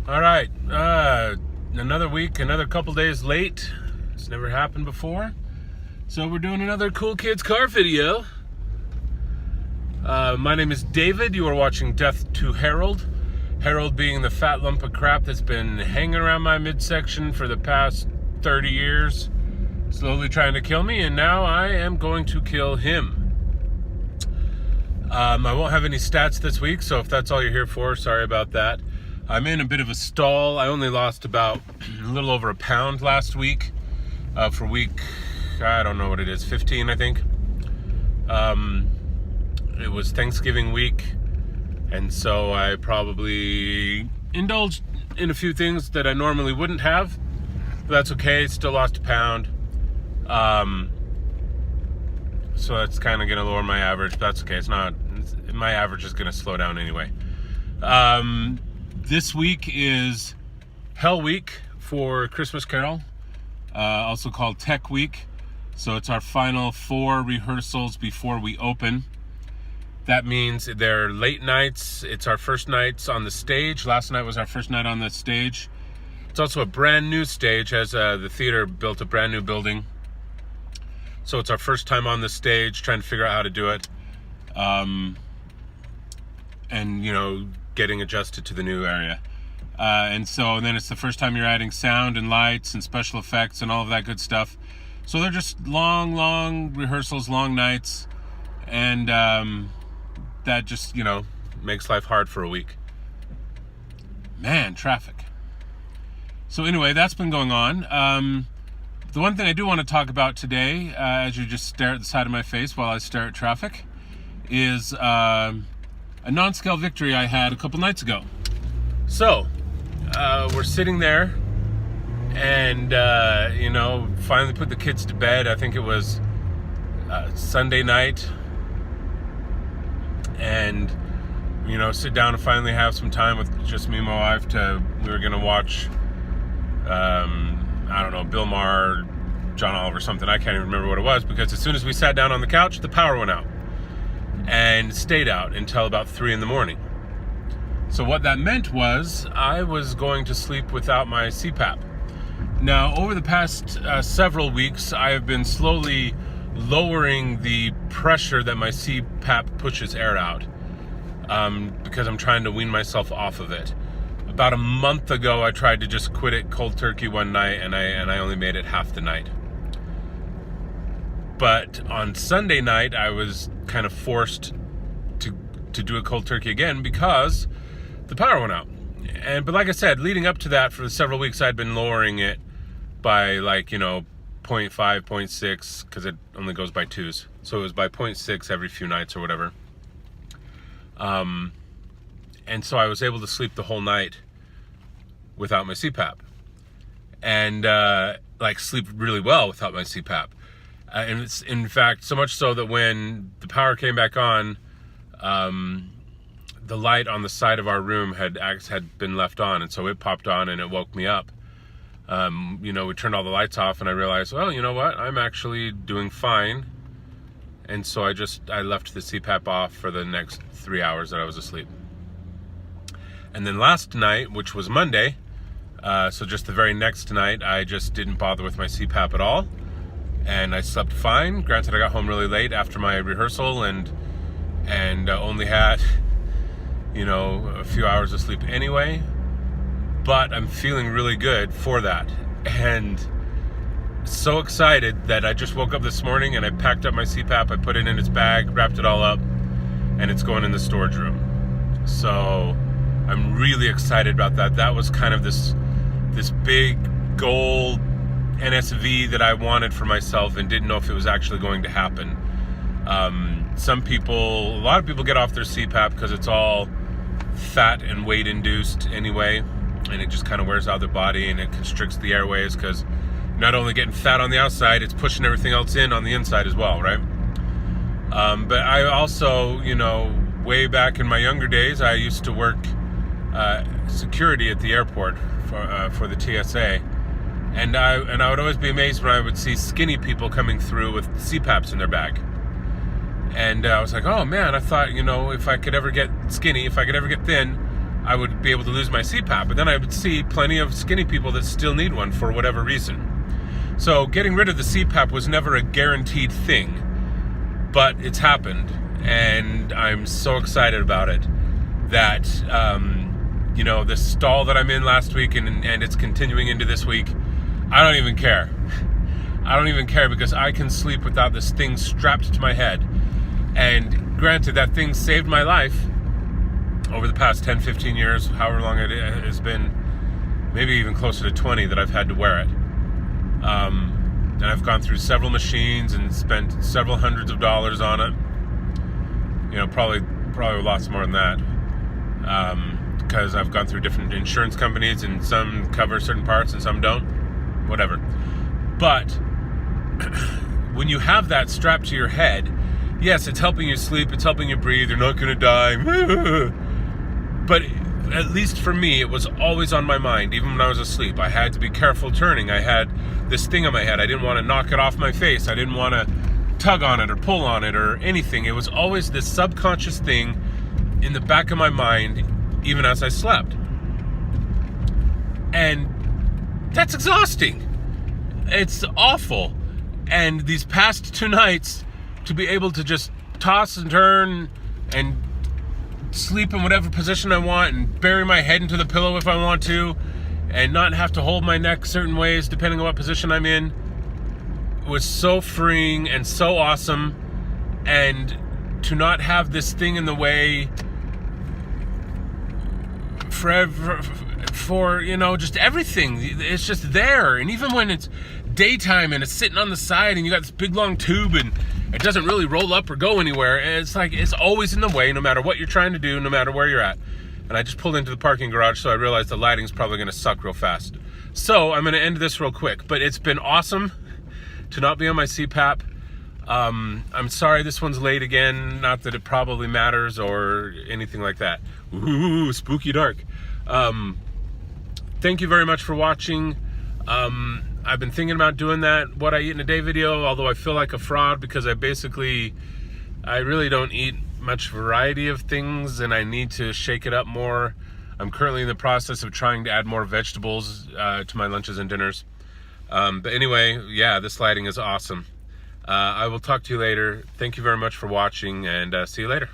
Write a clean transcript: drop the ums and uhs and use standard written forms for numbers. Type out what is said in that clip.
All right, another week, another couple days late. It's never happened before. So we're doing another Cool Kids Car video. My name is David. You are watching Death to Harold. Harold being the fat lump of crap that's been hanging around my midsection for the past 30 years, slowly trying to kill me, and now I am going to kill him. I won't have any stats this week, so if that's all you're here for, sorry about that. I'm in a bit of a stall. I only lost about a little over a pound last week for week, I don't know what it is, 15, I think. It was Thanksgiving week, and so I probably indulged in a few things that I normally wouldn't have, but that's okay. Still lost a pound. So that's kind of going to lower my average, but that's okay. My average is going to slow down anyway. This week is Hell Week for Christmas Carol, also called Tech Week. So it's our final 4 rehearsals before we open. That means they're late nights. It's our first nights on the stage. Last night was our first night on the stage. It's also a brand new stage, as the theater built a brand new building. So it's our first time on the stage, trying to figure out how to do it. And, you know, getting adjusted to the new area. And then it's the first time you're adding sound and lights and special effects and all of that good stuff. So they're just long rehearsals, long nights. And that just, you know, makes life hard for a week. Man, traffic. So anyway, that's been going on. The one thing I do want to talk about today, as you just stare at the side of my face while I stare at traffic, is a non-scale victory I had a couple nights ago. So, we're sitting there and, finally put the kids to bed. I think it was Sunday night. And, sit down and finally have some time with just me and my wife. We were going to watch, Bill Maher, John Oliver, something. I can't even remember what it was, because as soon as we sat down on the couch, the power went out. And stayed out until about 3 a.m. So what that meant was I was going to sleep without my CPAP. Now, over the past several weeks, I have been slowly lowering the pressure that my CPAP pushes air out, because I'm trying to wean myself off of it. About a month ago, I tried to just quit it cold turkey one night, and I only made it half the night. But on Sunday night, I was kind of forced to do a cold turkey again because the power went out. But like I said, leading up to that, for several weeks, I'd been lowering it by 0.5, 0.6, because it only goes by twos. So it was by 0.6 every few nights or whatever. And so I was able to sleep the whole night without my CPAP. And sleep really well without my CPAP. And it's, in fact, so much so that when the power came back on, the light on the side of our room had been left on, and so it popped on and it woke me up. We turned all the lights off, and I realized, well, you know what? I'm actually doing fine. And so I left the CPAP off for the next 3 hours that I was asleep. And then last night, which was Monday, so just the very next night, I just didn't bother with my CPAP at all. And I slept fine. Granted, I got home really late after my rehearsal and only had, a few hours of sleep anyway. But I'm feeling really good for that. And so excited that I just woke up this morning and I packed up my CPAP. I put it in its bag, wrapped it all up, and it's going in the storage room. So I'm really excited about that. That was kind of this big goal NSV that I wanted for myself and didn't know if it was actually going to happen. A lot of people get off their CPAP because it's all fat and weight induced anyway, and it just kind of wears out their body and it constricts the airways, because not only getting fat on the outside, it's pushing everything else in on the inside as well, right? But I also, way back in my younger days, I used to work security at the airport for the TSA. And I would always be amazed when I would see skinny people coming through with CPAPs in their bag. And I was like, oh man, I thought, if I could ever get skinny, if I could ever get thin, I would be able to lose my CPAP. But then I would see plenty of skinny people that still need one for whatever reason. So getting rid of the CPAP was never a guaranteed thing, but it's happened, and I'm so excited about it that, you know, this stall that I'm in last week and it's continuing into this week, I don't even care. I don't even care because I can sleep without this thing strapped to my head. And granted, that thing saved my life over the past 10, 15 years, however long it has been, maybe even closer to 20 that I've had to wear it. And I've gone through several machines and spent several hundreds of dollars on it. You know, probably lots more than that. Because I've gone through different insurance companies and some cover certain parts and some don't. Whatever. But when you have that strapped to your head, yes, it's helping you sleep, it's helping you breathe, you're not going to die. But at least for me, it was always on my mind, even when I was asleep. I had to be careful turning. I had this thing on my head. I didn't want to knock it off my face. I didn't want to tug on it or pull on it or anything. It was always this subconscious thing in the back of my mind, even as I slept. And that's exhausting. It's awful. And these past 2 nights, to be able to just toss and turn and sleep in whatever position I want and bury my head into the pillow if I want to and not have to hold my neck certain ways depending on what position I'm in, was so freeing and so awesome. And to not have this thing in the way forever, for, you know, just everything. It's just there. And even when it's daytime and it's sitting on the side and you got this big long tube and it doesn't really roll up or go anywhere, it's like it's always in the way no matter what you're trying to do, no matter where you're at. And I just pulled into the parking garage, so I realized the lighting's probably going to suck real fast. So I'm going to end this real quick, but it's been awesome to not be on my CPAP. I'm sorry this one's late again, not that it probably matters or anything like that. Ooh, spooky dark. Thank you very much for watching. I've been thinking about doing that what I eat in a day video, although I feel like a fraud because I really don't eat much variety of things and I need to shake it up more. I'm currently in the process of trying to add more vegetables to my lunches and dinners. But anyway, yeah, this lighting is awesome. I will talk to you later. Thank you very much for watching, and see you later.